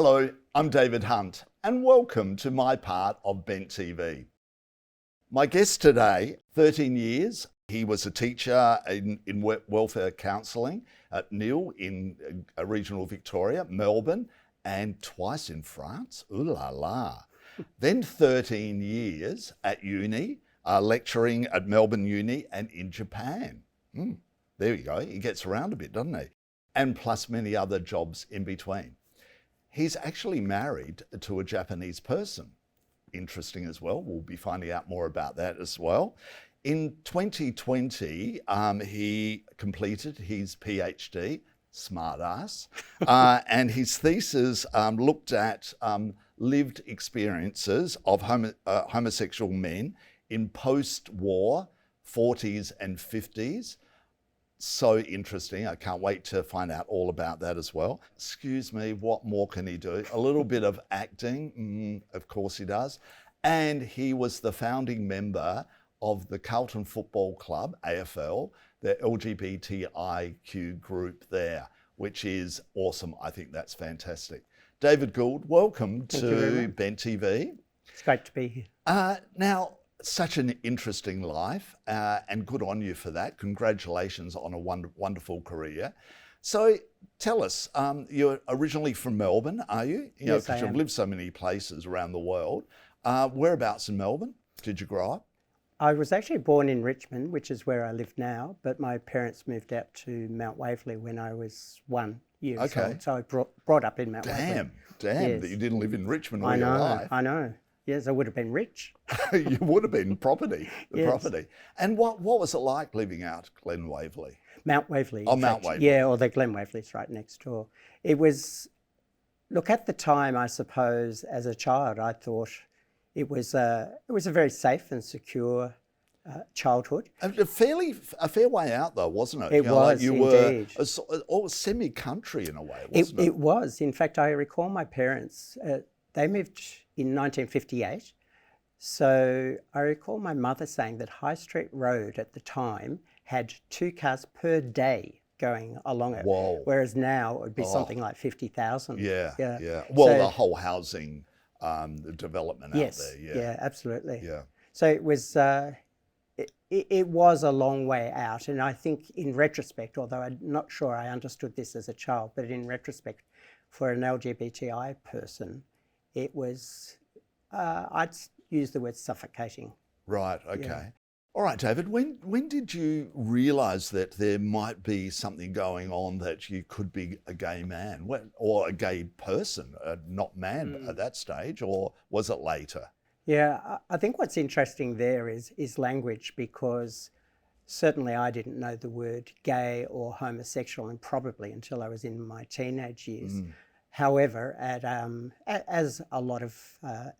Hello, I'm David Hunt and welcome to my part of Bent TV. My guest today, 13 years, he was a teacher in welfare counselling at NIL in regional Victoria, Melbourne, and twice in France, ooh la la. Then 13 years at uni, lecturing at Melbourne Uni and in Japan. There you go, he gets around a bit, doesn't he? And plus many other jobs in between. He's actually married to a Japanese person. Interesting as well. We'll be finding out more about that as well. In 2020, he completed his PhD, smart ass, and his thesis looked at lived experiences of homosexual men in post-war 40s and 50s. So interesting. I can't wait to find out all about that as well. Excuse me, what more can he do? A little bit of acting, of course he does. And he was the founding member of the Carlton Football Club, AFL, the LGBTIQ group there, which is awesome. I think that's fantastic. David Gould, welcome to Bent TV. It's great to be here. Now, such an interesting life, and good on you for that. Congratulations on a wonderful career. So tell us, you're originally from Melbourne, are you? Yes, because you've lived so many places around the world. Whereabouts in Melbourne did you grow up? I was actually born in Richmond, which is where I live now, but my parents moved out to Mount Waverley when I was 1 year old. So I brought up in Mount Waverley. Damn, yes. That you didn't live in Richmond all your life. I know. Yes, I would have been rich. You would have been property. And what was it like living out Glen Waverley? Mount Waverley. Oh, Mount Waverley. Yeah, or the Glen Waverley's right next door. It was, look, at the time, I suppose, as a child, I thought it was a very safe and secure childhood. A fair way out though, wasn't it? It was, you indeed. were semi-country in a way, wasn't it? It was. In fact, I recall my parents, they moved in 1958. So I recall my mother saying that High Street Road at the time had 2 cars per day going along it. Whoa. Whereas now it would be something like 50,000. Yeah. Well, the whole housing development out there. Yeah, absolutely. Yeah. So it was, it was a long way out. And I think in retrospect, although I'm not sure I understood this as a child, but in retrospect, for an LGBTI person, it was, I'd use the word suffocating. Right, okay. Yeah. All right, David, when did you realise that there might be something going on, that you could be a gay man or a gay person, not man at that stage, or was it later? Yeah, I think what's interesting there is language, because certainly I didn't know the word gay or homosexual, and probably until I was in my teenage years. However, as a lot of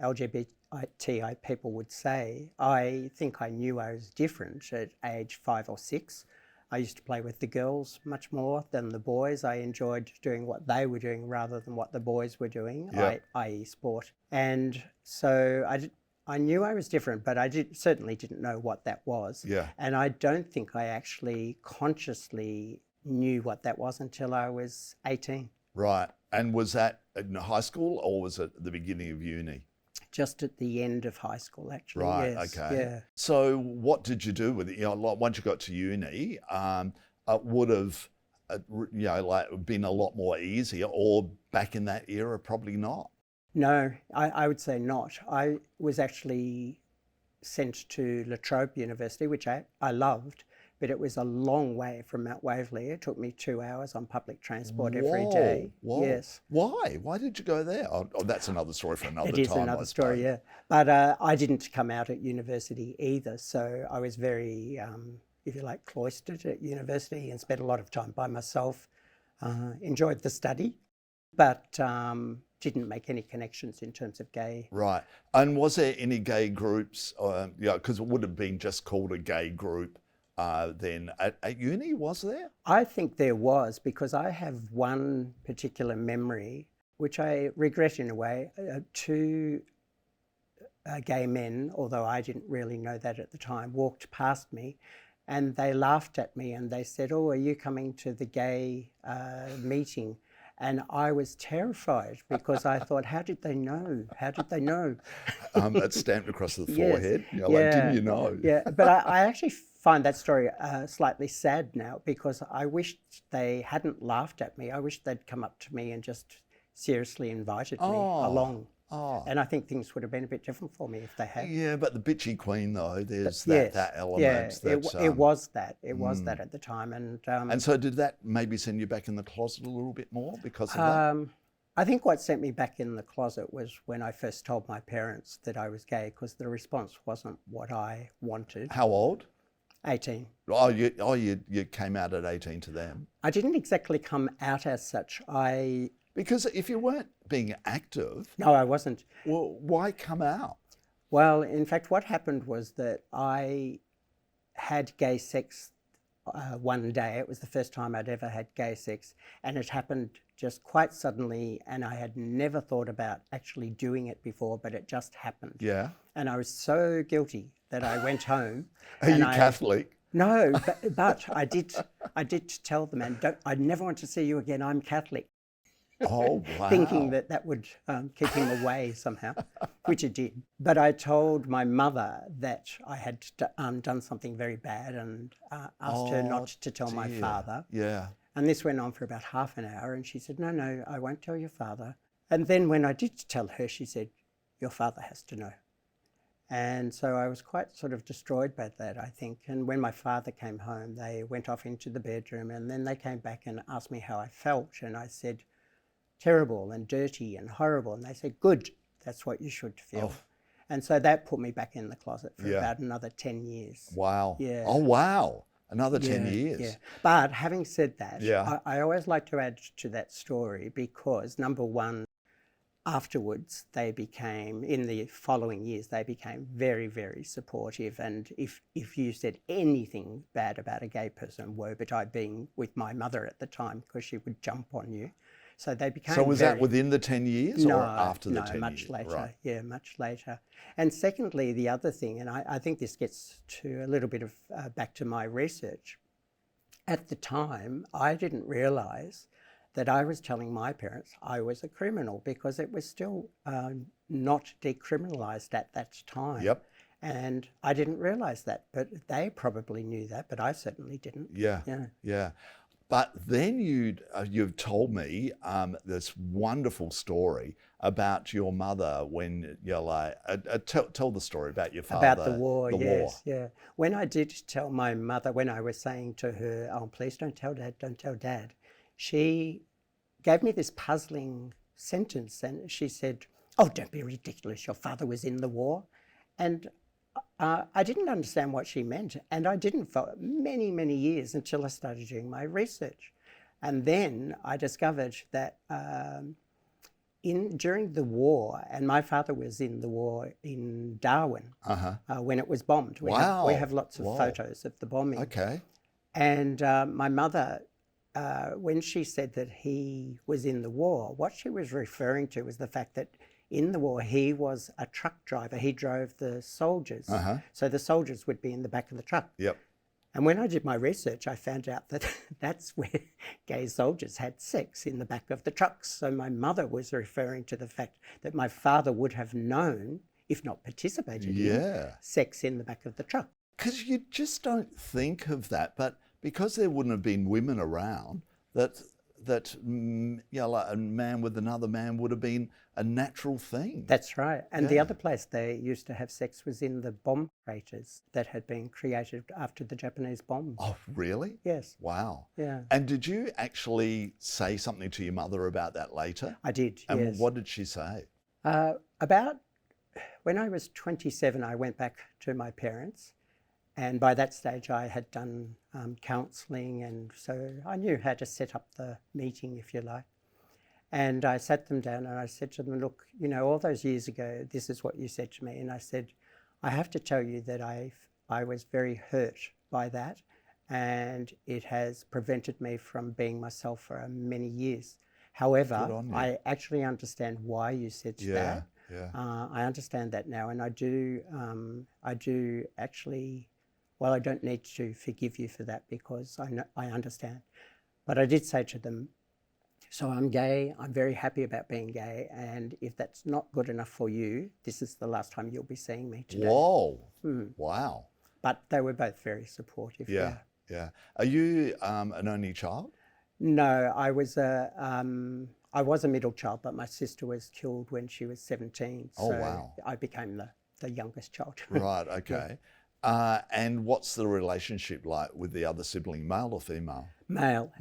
LGBTI people would say, I think I knew I was different at age 5 or 6. I used to play with the girls much more than the boys. I enjoyed doing what they were doing rather than what the boys were doing, i.e. sport. And so I knew I was different, but I certainly didn't know what that was. Yeah. And I don't think I actually consciously knew what that was until I was 18. Right. And was that in high school or was it the beginning of uni? Just at the end of high school, actually. Right, yes. okay. Yeah. So what did you do with it? Once you got to uni, it would have been a lot more easier, or back in that era, probably not? No, I would say not. I was actually sent to La Trobe University, which I loved, but it was a long way from Mount Waverley. It took me 2 hours on public transport every day. Whoa. Yes. Why? Why did you go there? Oh, that's another story for another time. It is another story, yeah. But I didn't come out at university either, so I was very, if you like, cloistered at university and spent a lot of time by myself. Enjoyed the study, but didn't make any connections in terms of gay. Right. And was there any gay groups? Because it would have been just called a gay group. Then at uni, was there? I think there was, because I have one particular memory, which I regret in a way. 2 gay men, although I didn't really know that at the time, walked past me and they laughed at me and they said, "Oh, are you coming to the gay meeting?" And I was terrified because I thought, how did they know? How did they know? It's stamped across the Yes. forehead. You're like, didn't you know? Yeah, but I actually find that story slightly sad now, because I wished they hadn't laughed at me. I wish they'd come up to me and just seriously invited me along. Oh. And I think things would have been a bit different for me if they had. Yeah, but the bitchy queen, though, there's Yes, that element. yeah, That's, it was that. It was that at the time. and so did that maybe send you back in the closet a little bit more because of that? I think what sent me back in the closet was when I first told my parents that I was gay, because the response wasn't what I wanted. How old? 18. Oh, you came out at 18 to them. I didn't exactly come out as such. Because if you weren't being active, No, I wasn't. well, why come out? Well, in fact, what happened was that I had gay sex one day. It was the first time I'd ever had gay sex, and it happened just quite suddenly, and I had never thought about actually doing it before, but it just happened. Yeah. And I was so guilty that I went home. Are you Catholic? No, but I did tell the man, I never want to see you again, I'm Catholic. Oh, wow. Thinking that would keep him away somehow, which it did. But I told my mother that I had done something very bad, and asked her not to tell my father. Yeah. And this went on for about half an hour, and she said, no, I won't tell your father. And then when I did tell her, she said, your father has to know. And so I was quite sort of destroyed by that, I think. And when my father came home, they went off into the bedroom, and then they came back and asked me how I felt. And I said, terrible and dirty and horrible. And they said, good, that's what you should feel. Oh. And so that put me back in the closet for about another 10 years. Wow. Yeah. Oh, wow. Another 10 years. Yeah. But having said that, yeah. I always like to add to that story, because number one, afterwards they became, in the following years, they became very, very supportive. And if you said anything bad about a gay person, woe betide being with my mother at the time, because she would jump on you. So they became. So was that within the 10 years or after the 10 years? No, much later. Right. Yeah, much later. And secondly, the other thing, and I think this gets to a little bit of back to my research. At the time, I didn't realise that I was telling my parents I was a criminal, because it was still not decriminalised at that time. Yep. And I didn't realise that, but they probably knew that, but I certainly didn't. Yeah. But then you've told me this wonderful story about your mother when you're like, tell the story about your father. About the war, yes. Yeah. When I did tell my mother, when I was saying to her, oh, please don't tell Dad, she gave me this puzzling sentence, and she said, oh, don't be ridiculous, your father was in the war. And I didn't understand what she meant, and I didn't for many, many years, until I started doing my research. And then I discovered that during the war, and my father was in the war in Darwin when it was bombed. We have lots of photos of the bombing. Okay. And my mother, when she said that he was in the war, what she was referring to was the fact that in the war, he was a truck driver. He drove the soldiers. So the soldiers would be in the back of the truck. Yep. And when I did my research, I found out that that's where gay soldiers had sex, in the back of the trucks. So my mother was referring to the fact that my father would have known, if not participated in, sex in the back of the truck. Because you just don't think of that, but because there wouldn't have been women around, that like a man with another man would have been a natural thing. That's right. And the other place they used to have sex was in the bomb craters that had been created after the Japanese bombs. Oh, really? Yes. Wow. Yeah. And did you actually say something to your mother about that later? I did, and yes. What did she say? About when I was 27, I went back to my parents. And by that stage, I had done counselling, and so I knew how to set up the meeting, if you like. And I sat them down and I said to them, look, all those years ago, this is what you said to me. And I said, I have to tell you that I was very hurt by that, and it has prevented me from being myself for many years. However, I actually understand why you said that. Yeah. I understand that now, and I do actually. Well, I don't need to forgive you for that, because I understand. But I did say to them, So I'm gay, I'm very happy about being gay, and if that's not good enough for you, this is the last time you'll be seeing me today. Whoa. Wow. But they were both very supportive. Yeah. Are you an only child? No, I was a middle child, but my sister was killed when she was 17. Oh, so wow. I became the youngest child. Right, okay. And what's the relationship like with the other sibling, male or female? Male.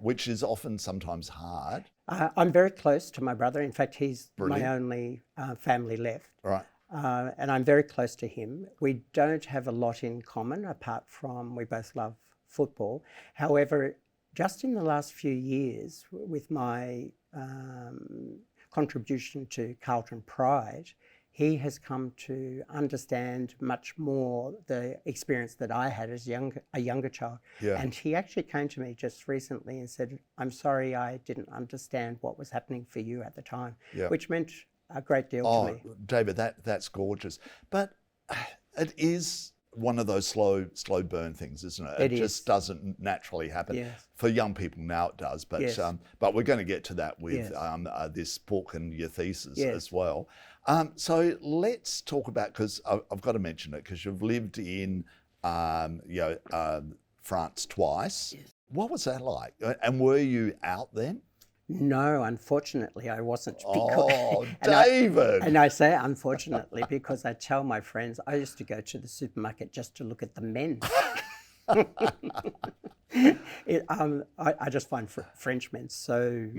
Which is often sometimes hard. I'm very close to my brother. In fact, he's Brilliant. my only family left. Right. And I'm very close to him. We don't have a lot in common apart from we both love football. However, just in the last few years, with my contribution to Carlton Pride, he has come to understand much more the experience that I had as a younger child. Yeah. And he actually came to me just recently and said, "I'm sorry I didn't understand what was happening for you at the time," which meant a great deal to me. David, that's gorgeous. But it is one of those slow burn things, isn't it? It just doesn't naturally happen. Yes. For young people now it does, but but we're going to get to that with this book and your thesis as well. So let's talk about, because I've got to mention it, because you've lived in France twice. Yes. What was that like? And were you out then? No, unfortunately, I wasn't. Oh, David! I say unfortunately because I tell my friends I used to go to the supermarket just to look at the men. I just find French men so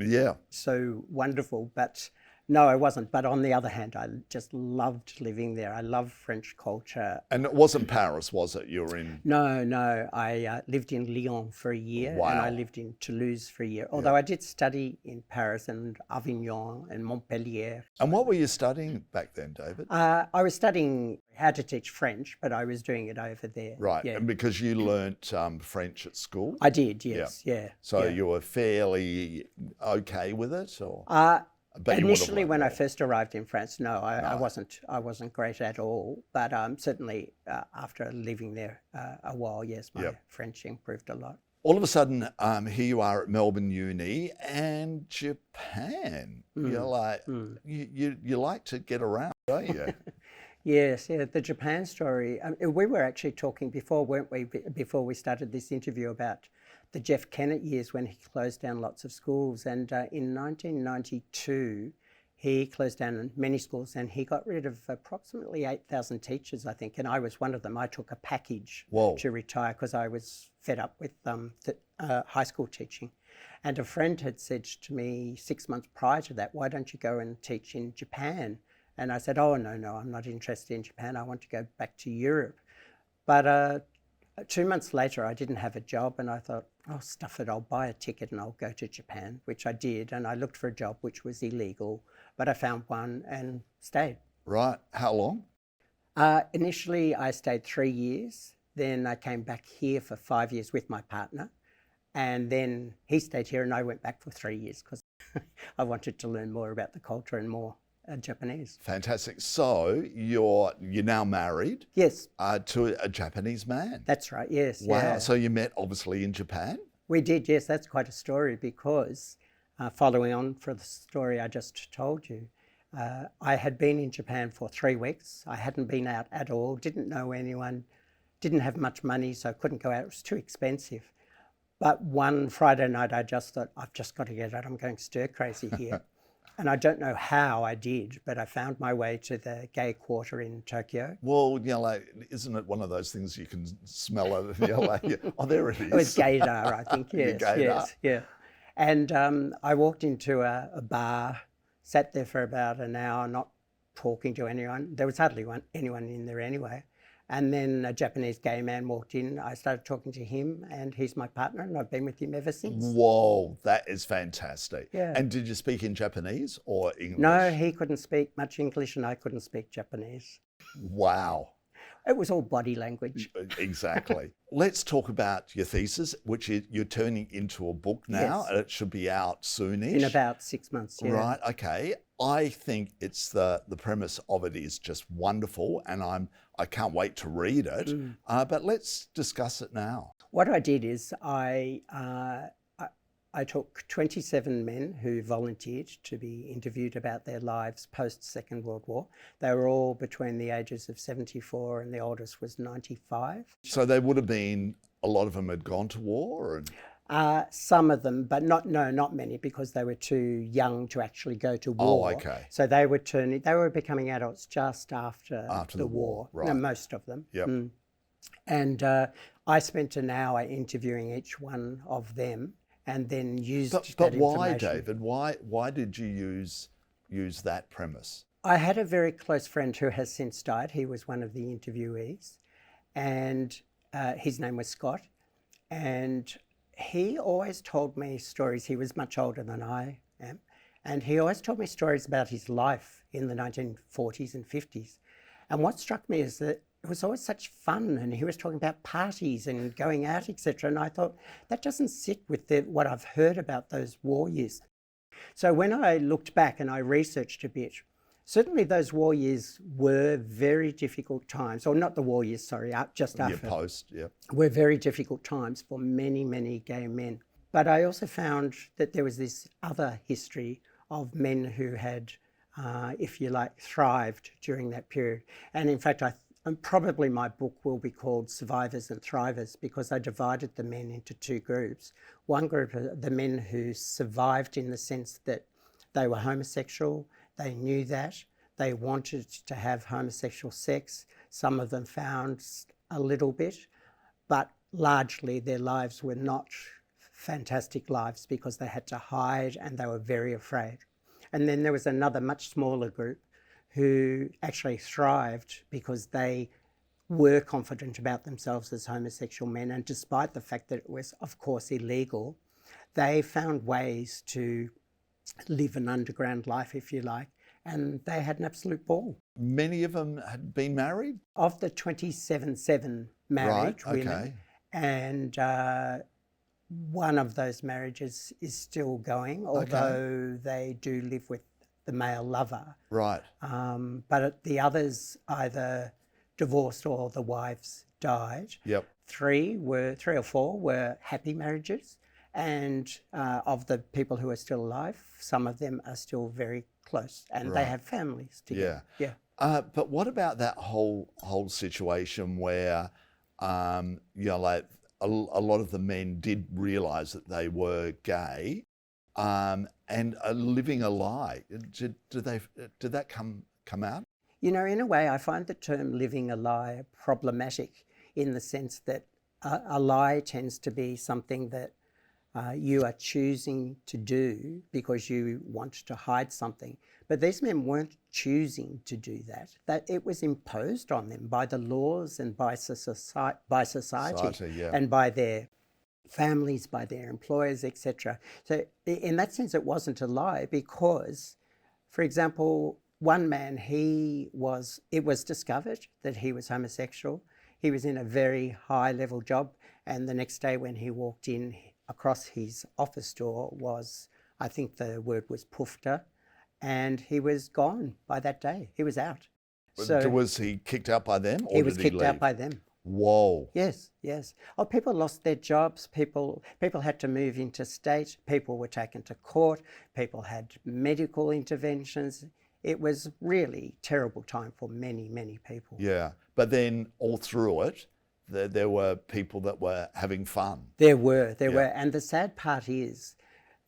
wonderful, but no, I wasn't. But on the other hand, I just loved living there. I love French culture. And it wasn't Paris, was it? You were in... No. I lived in Lyon for a year, and I lived in Toulouse for a year. Although I did study in Paris and Avignon and Montpellier. And what were you studying back then, David? I was studying how to teach French, but I was doing it over there. Right, and because you learnt French at school? I did, yes, So you were fairly okay with it, or...? Initially, when I first arrived in France, no, I wasn't great at all. But certainly after living there a while, yes, my French improved a lot. All of a sudden, here you are at Melbourne Uni and Japan. You're like, you like to get around, don't you? Yes, the Japan story. We were actually talking before, weren't we, before we started this interview, about the Jeff Kennett years when he closed down lots of schools. And in 1992, he closed down many schools and he got rid of approximately 8,000 teachers, I think. And I was one of them. I took a package to retire because I was fed up with high school teaching. And a friend had said to me 6 months prior to that, "Why don't you go and teach in Japan?" And I said, "Oh, no, I'm not interested in Japan. I want to go back to Europe." But 2 months later, I didn't have a job and I thought, "Oh, stuff it, I'll buy a ticket and I'll go to Japan," which I did. And I looked for a job which was illegal, but I found one and stayed. Right. How long? Initially, I stayed 3 years. Then I came back here for 5 years with my partner. And then he stayed here and I went back for 3 years because I wanted to learn more about the culture and more Japanese. Fantastic. So you're now married? Yes. To a Japanese man? That's right, yes. Wow. Yeah. So you met obviously in Japan? We did, yes. That's quite a story because following on from the story I just told you, I had been in Japan for 3 weeks. I hadn't been out at all, didn't know anyone, didn't have much money, so couldn't go out. It was too expensive. But one Friday night, I just thought, I've just got to get out. I'm going stir crazy here. And I don't know how I did, but I found my way to the gay quarter in Tokyo. Well, isn't it one of those things you can smell it and you're like, oh, there it is. It was gaydar, I think, yes. And I walked into a bar, sat there for about an hour, not talking to anyone. There was hardly anyone in there anyway. And then a Japanese gay man walked in. I started talking to him and he's my partner and I've been with him ever since. Whoa, that is fantastic. Yeah. And did you speak in Japanese or English? No, he couldn't speak much English and I couldn't speak Japanese. Wow. It was all body language. Exactly. Let's talk about your thesis, which you're turning into a book now. Yes. And it should be out soonish. In about 6 months, yeah. Right, okay. I think it's the premise of it is just wonderful and I can't wait to read it. But let's discuss it now. What I did is I I took 27 men who volunteered to be interviewed about their lives post-Second World War. They were all between the ages of 74 and the oldest was 95. So they would have been, a lot of them had gone to war? Some of them, but not many, because they were too young to actually go to war. Oh, okay. So they were becoming adults just after the war. Right. No, most of them. Yep. And I spent an hour interviewing each one of them, and then used But that why, information. David? Why did you use that premise? I had a very close friend who has since died. He was one of the interviewees, and his name was Scott. And he always told me stories. He was much older than I am, and he always told me stories about his life in the 1940s and 50s. And what struck me is that it was always such fun, and he was talking about parties and going out, etc. And I thought, that doesn't sit with what I've heard about those war years. So when I looked back and I researched a bit, certainly those war years were very difficult times, or not the war years, sorry, just after. Were very difficult times for many, many gay men. But I also found that there was this other history of men who had, if you like, thrived during that period. And in fact, probably my book will be called Survivors and Thrivers, because I divided the men into two groups. One group are the men who survived in the sense that they were homosexual, they knew that, they wanted to have homosexual sex. Some of them found a little bit, but largely their lives were not fantastic lives because they had to hide and they were very afraid. And then there was another much smaller group who actually thrived because they were confident about themselves as homosexual men, and despite the fact that it was, of course, illegal, they found ways to live an underground life, if you like, and they had an absolute ball. Many of them had been married? Of the 27 married women, and one of those marriages is still going, although they do live with the male lover. Right. But the others either divorced or the wives died. Yep. Three or four were happy marriages, and of the people who are still alive, some of them are still very close, and they have families together. Yeah. But what about that whole situation where, like a lot of the men did realise that they were gay, and are living a lie? Did that come out? You know, in a way, I find the term living a lie problematic, in the sense that a lie tends to be something that you are choosing to do because you want to hide something. But these men weren't choosing to do that. That it was imposed on them by the laws and by society and by their families, by their employers, etc. So in that sense, it wasn't a lie, because, for example, one man, it was discovered that he was homosexual. He was in a very high level job, and the next day when he walked in, across his office door was, I think the word was pufta, and he was gone by that day. He was out. So was he kicked out by them, or he was kicked out by them. Whoa. Yes. Oh, people lost their jobs. People had to move interstate. People were taken to court. People had medical interventions. It was really terrible time for many, many people. Yeah, but then all through it, there were people that were having fun. There were, and the sad part is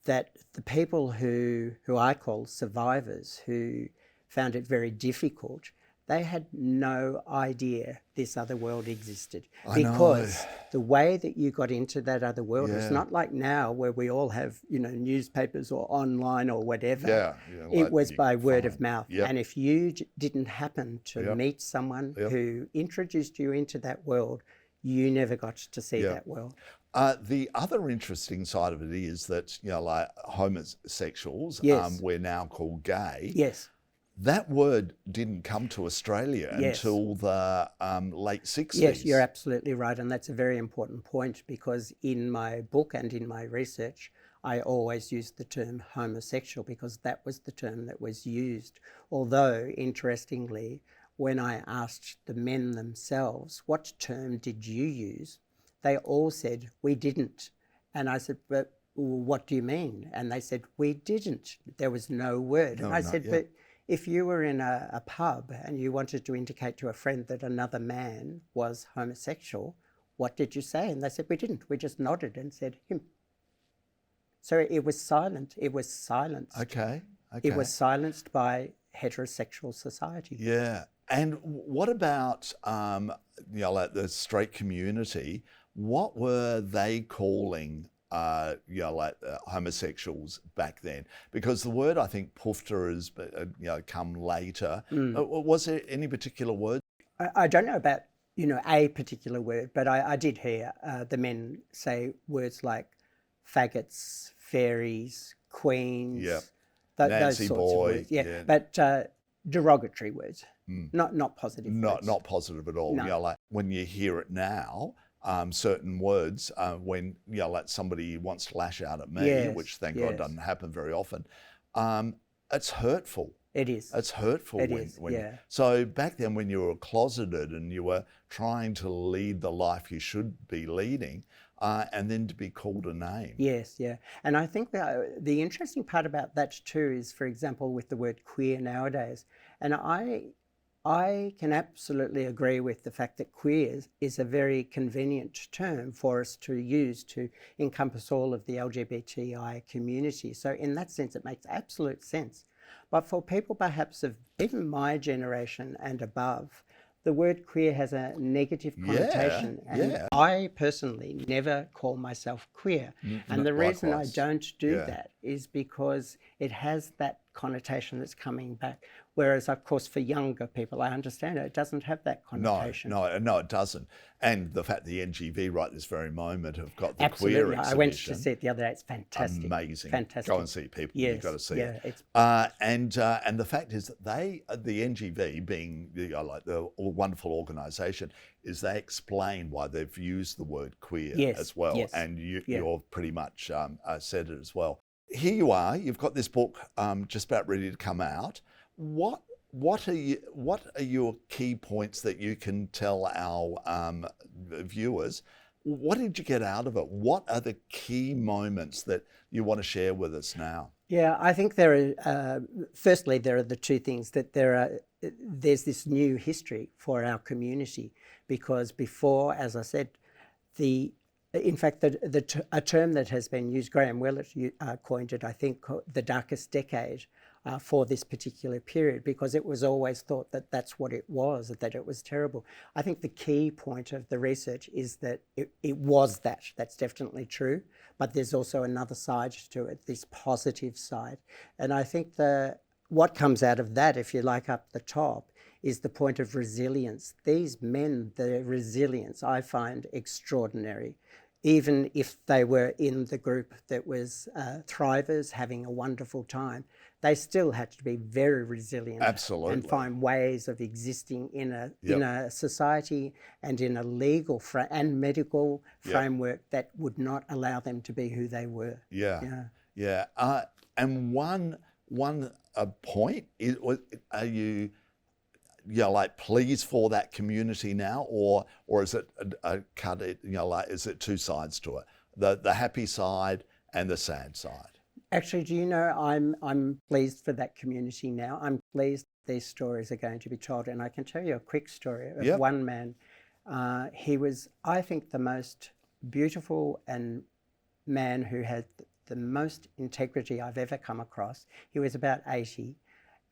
that the people who I call survivors, who found it very difficult, they had no idea this other world existed. Because the way that you got into that other world is not like now, where we all have, newspapers or online or whatever. It was by word of mouth. And if you didn't happen to meet someone who introduced you into that world, you never got to see that world. The other interesting side of it is that, like homosexuals, we're now called gay. Yes. That word didn't come to Australia until the late 60s. Yes, you're absolutely right. And that's a very important point, because in my book and in my research, I always used the term homosexual because that was the term that was used. Although, interestingly, when I asked the men themselves, what term did you use? They all said, we didn't. And I said, but what do you mean? And they said, we didn't. There was no word. No, And I not said, yet. but if you were in a pub and you wanted to indicate to a friend that another man was homosexual, what did you say? And they said, we didn't. We just nodded and said, him. So it was silent. It was silenced. Okay. It was silenced by heterosexual society. Yeah. And what about, like the straight community? What were they calling, like homosexuals back then? Because the word, I think, pufta has, come later. Was there any particular word? I don't know about, a particular word, but I did hear the men say words like faggots, fairies, queens, Yep. those Nancy sorts boy, of words. Yeah, yeah. but derogatory words, not positive words. Not positive at all. No. Like when you hear it now, certain words, when like somebody wants to lash out at me, Yes, which thank God yes. doesn't happen very often, it's hurtful. It is. It's hurtful. It is, yeah. So back then, when you were closeted and you were trying to lead the life you should be leading, and then to be called a name. Yes, yeah. And I think the interesting part about that too is, for example, with the word queer nowadays, and I can absolutely agree with the fact that queer is a very convenient term for us to use to encompass all of the LGBTI community. So in that sense, it makes absolute sense. But for people perhaps of even my generation and above, the word queer has a negative connotation. And I personally never call myself queer. And the reason I don't do that is because it has that connotation that's coming back. Whereas, of course, for younger people, I understand it doesn't have that connotation. No, it doesn't. And the fact the NGV right this very moment have got the Absolutely. queer exhibition. I went to see it the other day. It's fantastic. Amazing. Fantastic. Go and see it, people. Yes, You've got to see yeah, it. And the fact is that the NGV, being like the wonderful organisation, is they explain why they've used the word queer as well. Yes. And you're pretty much said it as well. Here you are. You've got this book just about ready to come out. What are your key points that you can tell our viewers? What did you get out of it? What are the key moments that you want to share with us now? Yeah, I think there are, firstly, there are the two things that there's this new history for our community, because before, as I said, in fact, a term that has been used, Graham Willett coined it, I think, the darkest decade for this particular period, because it was always thought that that's what it was, that it was terrible. I think the key point of the research is that it was that. That's definitely true, but there's also another side to it, this positive side. And I think what comes out of that, if you like, up the top, is the point of resilience. These men, their resilience, I find extraordinary. Even if they were in the group that was thrivers, having a wonderful time, they still had to be very resilient. Absolutely. And find ways of existing in a society and in a legal and medical framework that would not allow them to be who they were. Yeah. And one point, are you like pleased for that community now, or is it is it two sides to it, the happy side and the sad side? Actually, do you know, I'm pleased for that community now. I'm pleased these stories are going to be told, and I can tell you a quick story of one man. He was, I think, the most beautiful man who had the most integrity I've ever come across. He was about 80.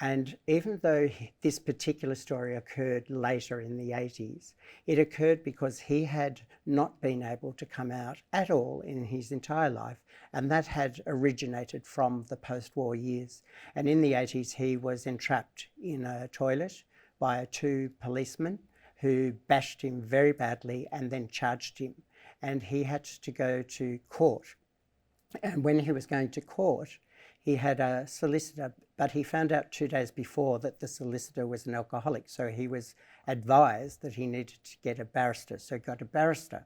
And even though this particular story occurred later in the 80s, it occurred because he had not been able to come out at all in his entire life. And that had originated from the post-war years. And in the 80s, he was entrapped in a toilet by two policemen who bashed him very badly and then charged him. And he had to go to court. And when he was going to court, he had a solicitor, but he found out 2 days before that the solicitor was an alcoholic. So he was advised that he needed to get a barrister. So he got a barrister.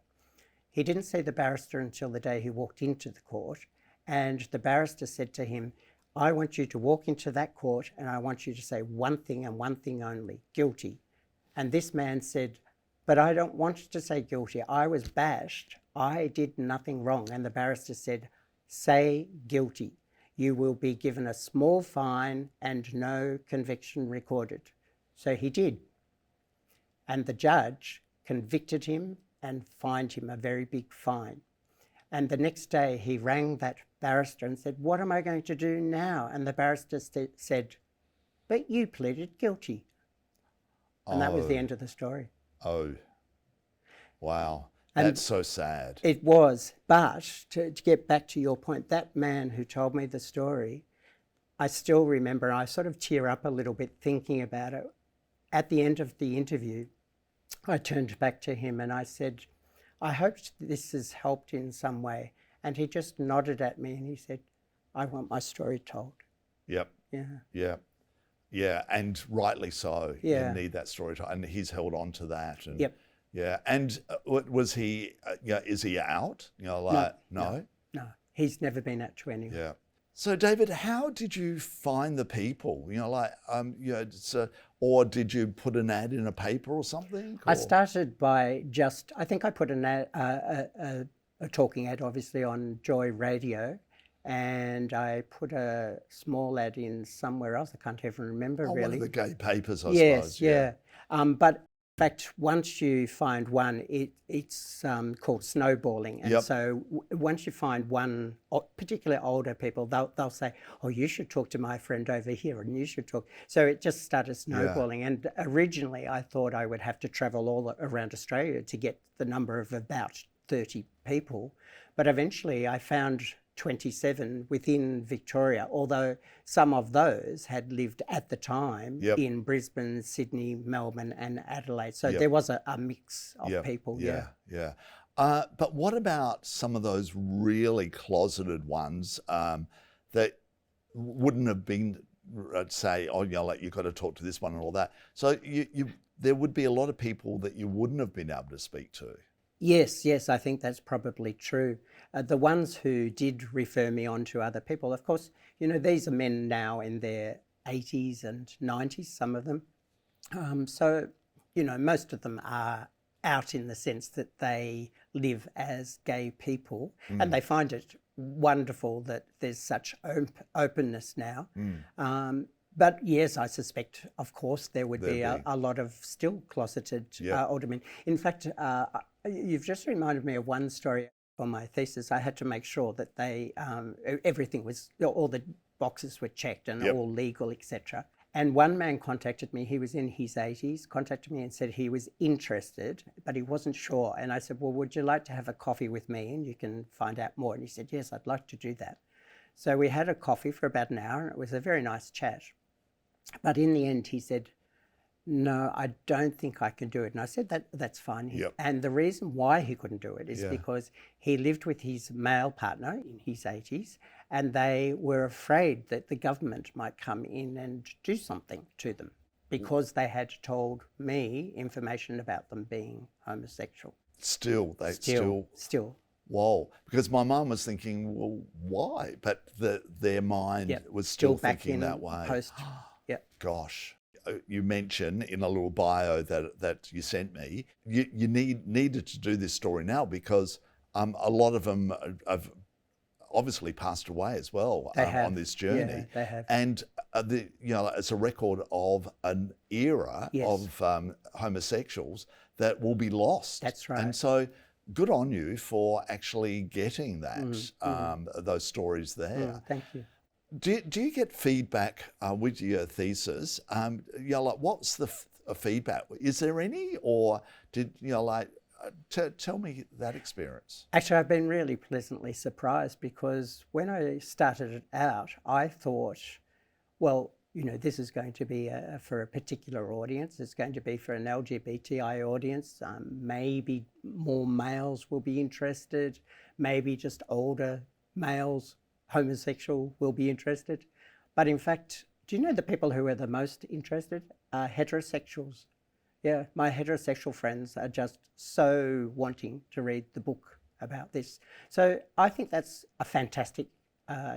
He didn't see the barrister until the day he walked into the court. And the barrister said to him, I want you to walk into that court and I want you to say one thing and one thing only, guilty. And this man said, but I don't want to say guilty. I was bashed. I did nothing wrong. And the barrister said, say guilty. You will be given a small fine and no conviction recorded. So he did. And the judge convicted him and fined him a very big fine. And the next day he rang that barrister and said, what am I going to do now? And the barrister said, but you pleaded guilty. And that was the end of the story. Oh, wow. That's so sad. It was. But to get back to your point, that man who told me the story, I still remember, I sort of tear up a little bit thinking about it. At the end of the interview, I turned back to him and I said, I hope this has helped in some way. And he just nodded at me and he said, I want my story told. Yep. Yeah. Yeah. Yeah. And rightly so. Yeah. You need that story told. And he's held on to that. And, yep. Yeah. And was he, is he out? No? No. He's never been out to anyone. Yeah. So, David, how did you find the people? Or did you put an ad in a paper or something? I started by I think I put an ad, a talking ad, obviously, on Joy Radio, and I put a small ad in somewhere else. I can't even remember really. One of the gay papers, I suppose. Yes, yeah. But in fact, once you find one, it's called snowballing. And so once you find one, particularly older people, they'll say, oh, you should talk to my friend over here and you should talk. So it just started snowballing. Yeah. And originally I thought I would have to travel all around Australia to get the number of about 30 people. But eventually I found 27 within Victoria, although some of those had lived at the time in Brisbane, Sydney, Melbourne and Adelaide. So there was a mix of people. Yeah. But what about some of those really closeted ones that wouldn't have been, say, oh, you've got to talk to this one and all that. So there would be a lot of people that you wouldn't have been able to speak to. Yes, I think that's probably true. The ones who did refer me on to other people, of course, these are men now in their 80s and 90s, some of them. So, most of them are out in the sense that they live as gay people and they find it wonderful that there's such openness now. But yes, I suspect, of course, there would be a lot of still closeted older men. In fact, you've just reminded me of one story for my thesis. I had to make sure that everything was, all the boxes were checked and all legal, etc. And one man contacted me, he was in his 80s, contacted me and said he was interested, but he wasn't sure. And I said, well, would you like to have a coffee with me and you can find out more? And he said, yes, I'd like to do that. So we had a coffee for about an hour and it was a very nice chat. But in the end, he said, no, I don't think I can do it. And I said, that's fine. And the reason why he couldn't do it is because he lived with his male partner in his 80s and they were afraid that the government might come in and do something to them because they had told me information about them being homosexual. Still. Whoa, because my mum was thinking, well, why? But their mind was still thinking that way. Gosh. You mentioned in a little bio that you sent me, you needed to do this story now because a lot of them have obviously passed away as well on this journey. Yeah, they have. And it's a record of an era of homosexuals that will be lost. That's right. And so good on you for actually getting that, those stories there. Thank you. Do you get feedback with your thesis? What's the feedback? Is there any, or did tell me that experience? Actually, I've been really pleasantly surprised because when I started it out, I thought, well, this is going to be for a particular audience. It's going to be for an LGBTI audience. Maybe more males will be interested. Maybe just older males, homosexual, will be interested. But in fact, do you know the people who are the most interested are heterosexuals? Yeah, my heterosexual friends are just so wanting to read the book about this. So I think that's a fantastic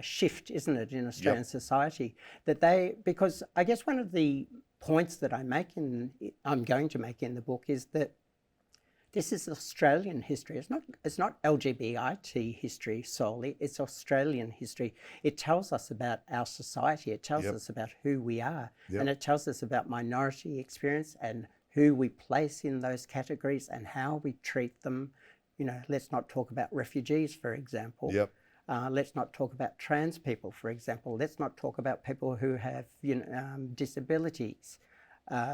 shift, isn't it, in Australian society, because I guess one of the points that I'm going to make in the book is that This is Australian history. It's not LGBT history solely. It's Australian history. It tells us about our society. It tells us about who we are. And it tells us about minority experience and who we place in those categories and how we treat them. You know, let's not talk about refugees, for example. Let's not talk about trans people, for example. Let's not talk about people who have disabilities.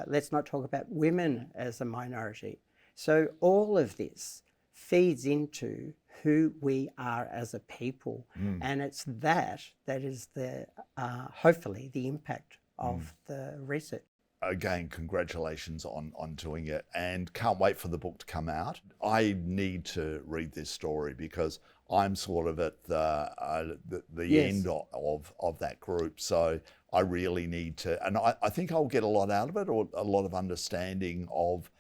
Let's not talk about women as a minority. So all of this feeds into who we are as a people. And it's that is the hopefully the impact of the research. Again, congratulations on doing it, and can't wait for the book to come out. I need to read this story because I'm sort of at the end of that group. So I really need to, and I think I'll get a lot out of it, or a lot of understanding of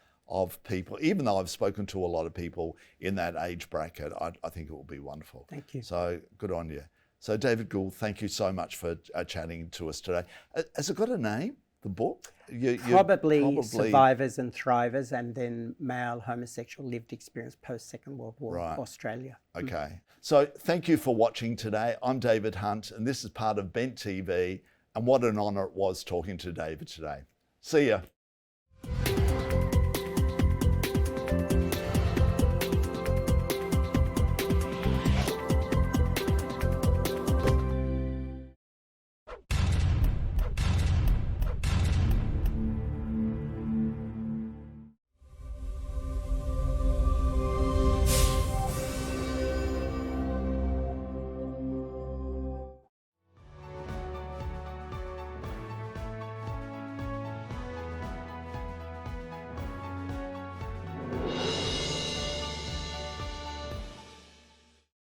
people. Even though I've spoken to a lot of people in that age bracket, I think it will be wonderful. Thank you. So good on you. So David Gould, thank you so much for chatting to us today. Has it got a name, the book? Probably Survivors and Thrivers, and then Male Homosexual Lived Experience Post-Second World War, Australia. Okay. So thank you for watching today. I'm David Hunt, and this is part of Bent TV, and what an honour it was talking to David today. See ya.